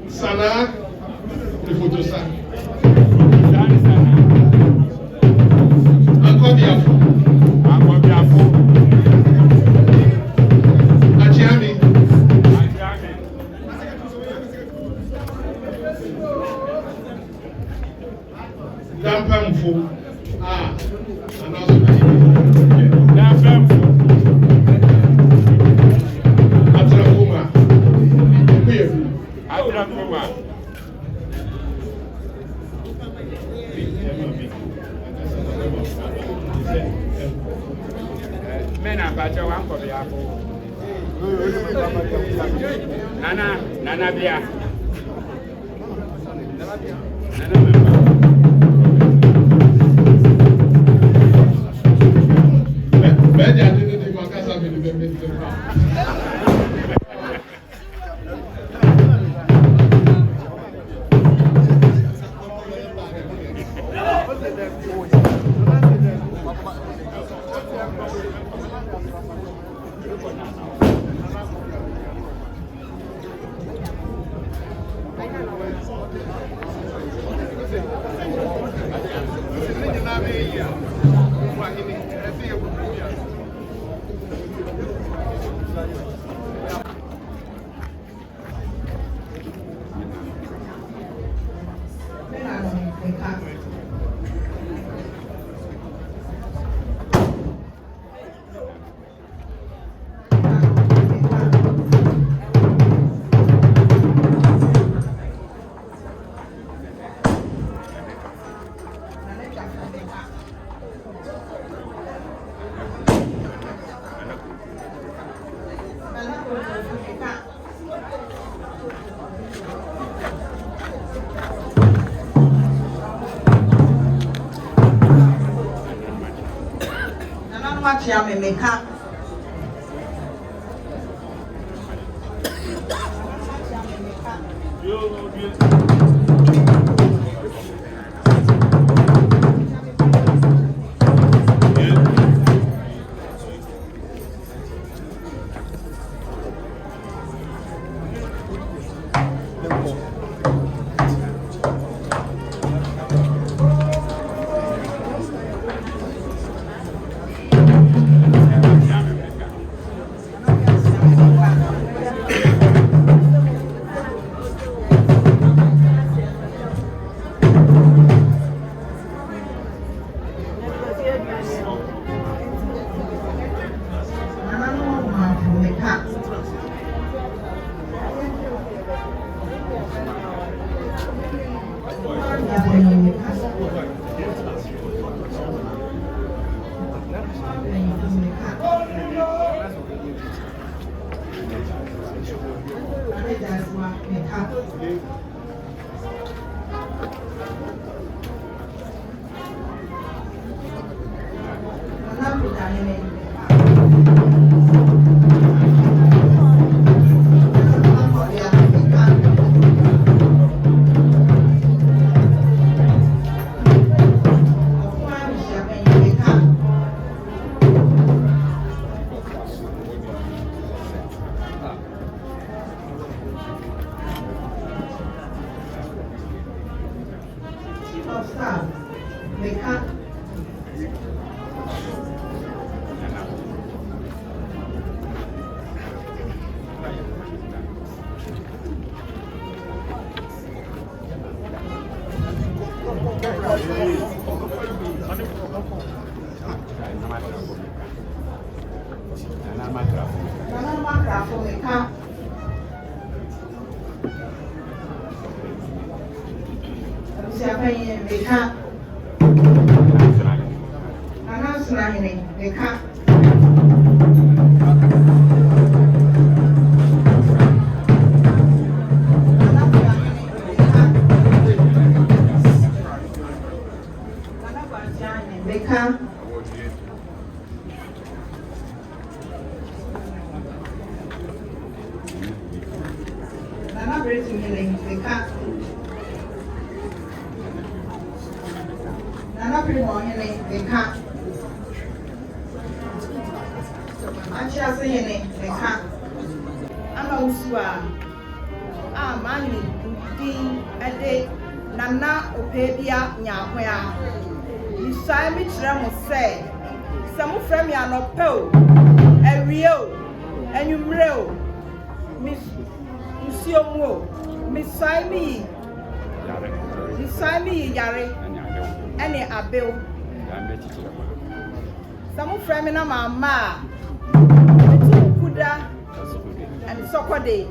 Sana, le photo ça. Encore bien fou. Encore bien fou. Akyempemhemea. Dampemfo. Ah, and also Dampemfo. Atrapuma. Atrapuma. Men are better one for the apple. Nana Bia. Akyempemhemea. Musua. Mani, Dean, a day, Nana, Opeebea, Nyarkoa. You saw me tremble say, some from ya no po, a Rio, and you mrew, Miss Mo, Miss Simon, Miss Simon, Yari, any a bill. Some from me, Mamma, Kuda, and Soccer Day.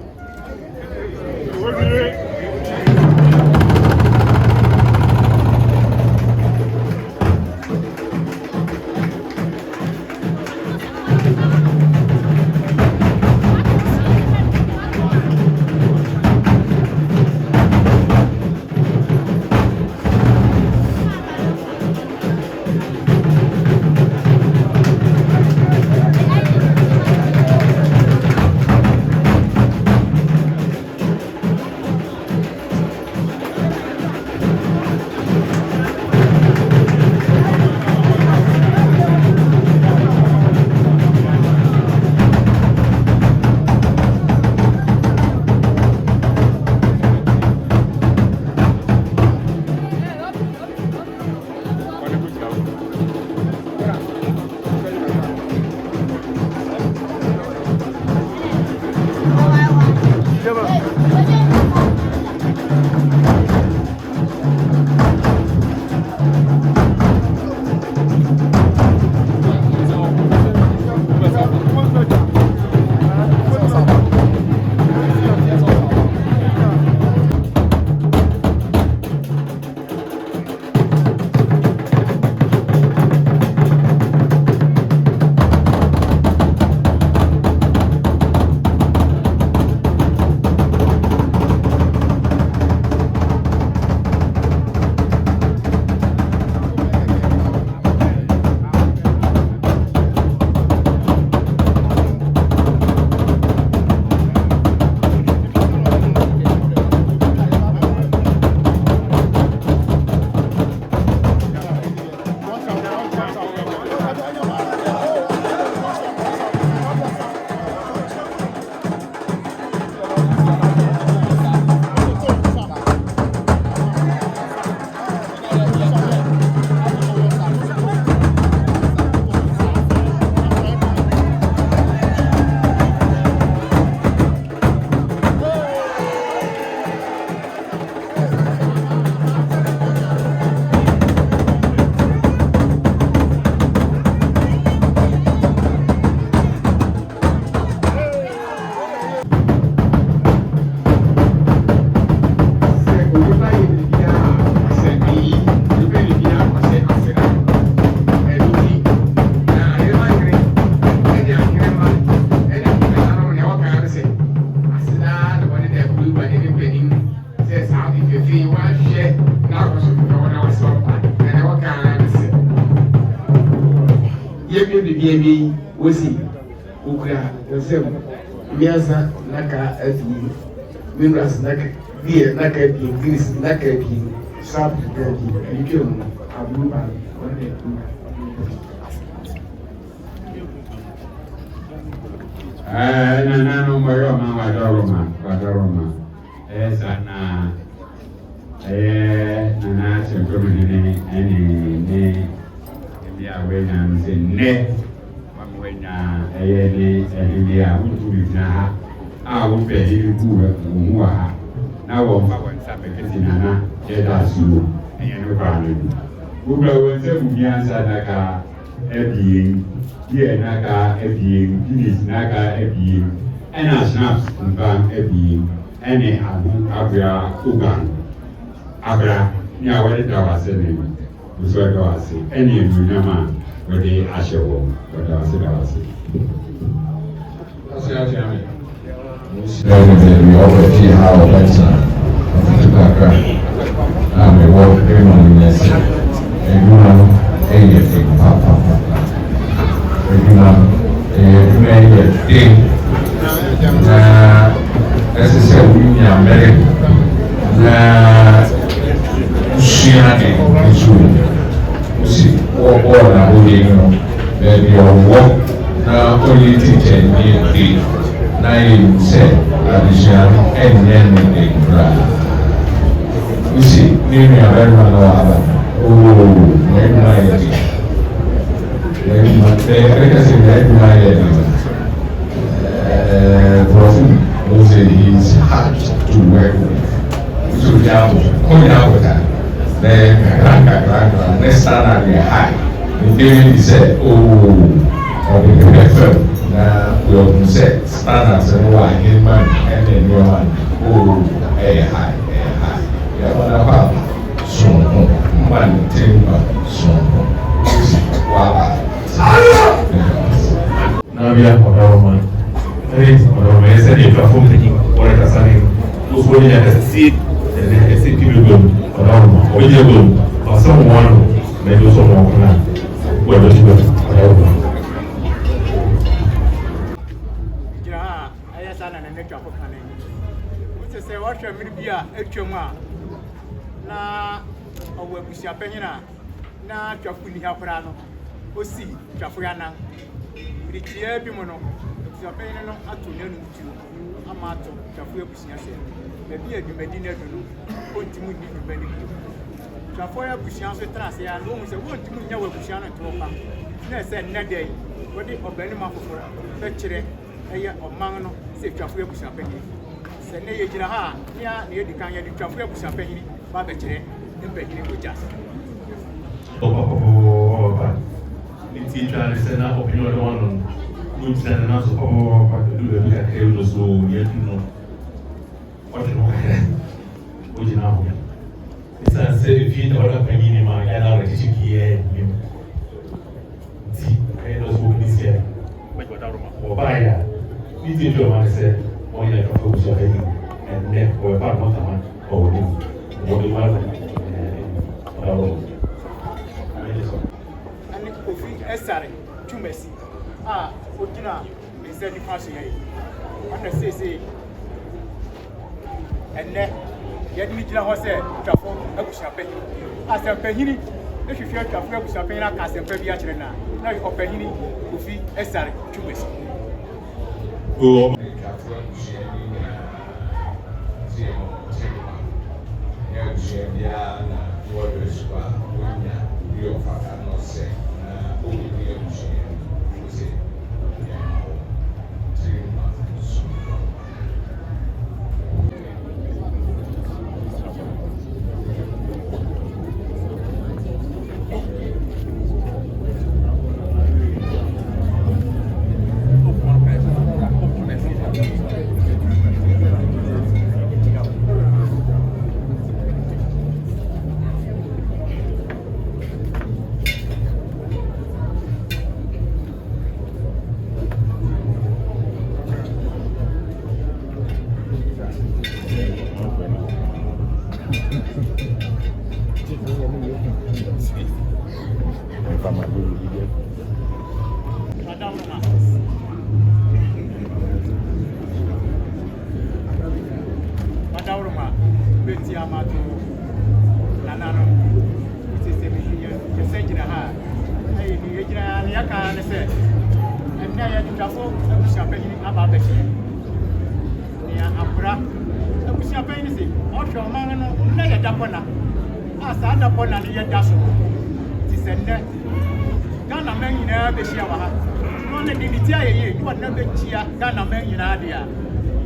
Baby, was he? Ukra, yourself, Miasa, Naka, as you, Miras, Naka, dear, Naka, Greece, Naka, Sap, and you kill Abu one day. No, Mayoroma, yes, Nana, any when I'm saying, Nay, when I will pay you who are now. When somebody Nana, that's you, and you're running. Who will say, Naka, a being, here, Naka, a being, Guinness, Naka, a being, and a snaps and bang a being, any Abra, Ugan, Abra, near what it was saying. So I go see any of you, man, where they are show, but I was That's what I mean. We already see how that's the background. We work very well in this. And you know, anything, papa. You know, many a thing. As I said, we are married. She had a see, all the whole day, baby, or walk, only teacher, 9 said, addition, and then you see, maybe a very man oh, maybe my idea. He's hard to work with. So we are coming out with that. Then next time I high. The David said, oh, the prefer. Now we often said standards and why his man and then your man, oh, high. Yeah, but about so man timber so wow. Now we are for our man. I said if you are from or a sign, those who have a seat, and then a city will go for our man, or you go, or someone may do some more plan. Where does you go for our man? Yeah, I have an anecdote of honey. Which is a watcher, maybe a chuma. Na owe busia pehina na twafuni haprano osi twafuyana ritie bi mo no busia pehina no ato nanu tu amato twafuya busia se be bi adwumadi na du no ontimu ni du bani bi twafuya busia so trase ya no mu se wontimu nya wa busia no to pa na se nnadai wodi obani mafoforo be kire eye oman no se twafuya busia pehina se ne ye gira ha ya ne yedi kan ya di twafuya busia pehina ba kire impehini kujas It's interesting that opinion on good and also do the look at him so yet know what you know. What you know? It's a say if you order penny in my and I'll let you hear you. See, I know who this year. Or buy that. This is your man said, one year of course you're heading and then or about not a man or what do you want? And Kofi Esare, Chumesi. Ah, Okina, is that the fashion? And I say, and then yet me was a traffic of champagne. As a penny, if you feel traffic of champagne, as a Pebiachina, now you open Kofi Esare, Chumesi. Oh.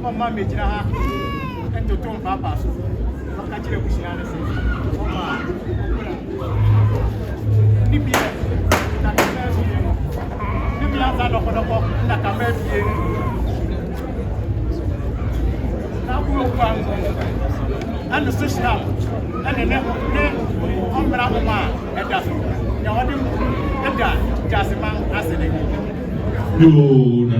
Mama mejina ha ento ton papa so ka kire kusia ne se mama ni bi na ka me bi ni bi asa do ko na ka me bi na ku kwa anu social ane ne ombra mama eda so ya wodi eda jasima asene No.